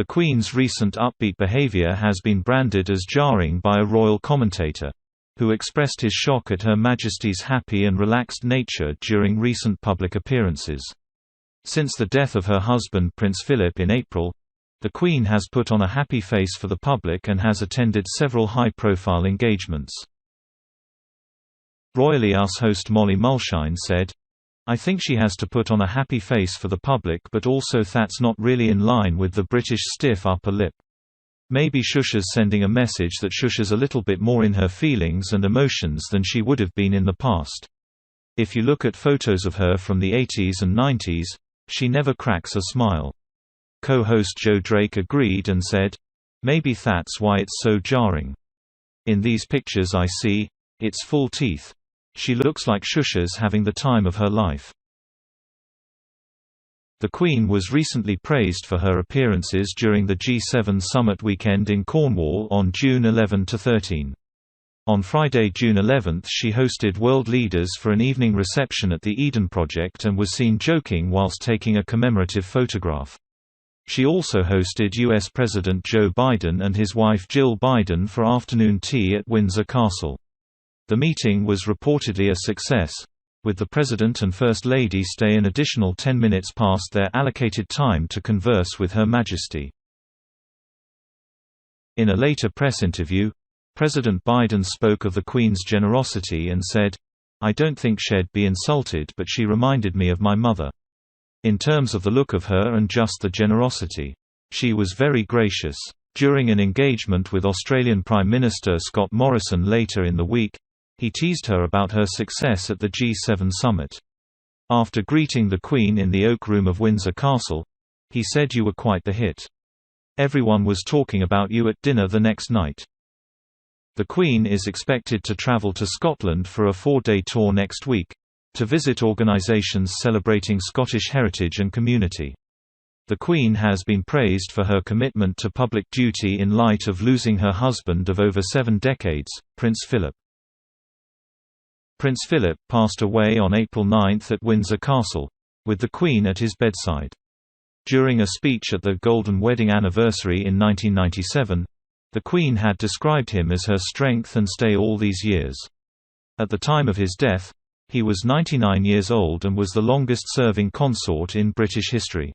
The Queen's recent upbeat behaviour has been branded as jarring by a royal commentator, who expressed his shock at Her Majesty's happy and relaxed nature during recent public appearances. Since the death of her husband Prince Philip in April, the Queen has put on a happy face for the public and has attended several high-profile engagements. Royally Us host Molly Mulshine said, "I think she has to put on a happy face for the public, but also that's not really in line with the British stiff upper lip. Maybe Shusha's sending a message that Shusha's a little bit more in her feelings and emotions than she would have been in the past. If you look at photos of her from the 80s and 90s, she never cracks a smile." Co-host Joe Drake agreed and said, "Maybe that's why it's so jarring. In these pictures I see, it's full teeth. She looks like Shusha's having the time of her life." The Queen was recently praised for her appearances during the G7 summit weekend in Cornwall on June 11 to 13. On Friday, June 11, she hosted world leaders for an evening reception at the Eden Project and was seen joking whilst taking a commemorative photograph. She also hosted US President Joe Biden and his wife Jill Biden for afternoon tea at Windsor Castle. The meeting was reportedly a success, with the President and First Lady stay an additional 10 minutes past their allocated time to converse with Her Majesty. In a later press interview, President Biden spoke of the Queen's generosity and said, "I don't think she'd be insulted, but she reminded me of my mother. In terms of the look of her and just the generosity. She was very gracious." During an engagement with Australian Prime Minister Scott Morrison later in the week, he teased her about her success at the G7 summit. After greeting the Queen in the Oak Room of Windsor Castle, he said, "You were quite the hit. Everyone was talking about you at dinner the next night." The Queen is expected to travel to Scotland for a 4-day tour next week, to visit organisations celebrating Scottish heritage and community. The Queen has been praised for her commitment to public duty in light of losing her husband of over 7 decades, Prince Philip. Prince Philip passed away on April 9 at Windsor Castle, with the Queen at his bedside. During a speech at the Golden Wedding Anniversary in 1997, the Queen had described him as her strength and stay all these years. At the time of his death, he was 99 years old and was the longest-serving consort in British history.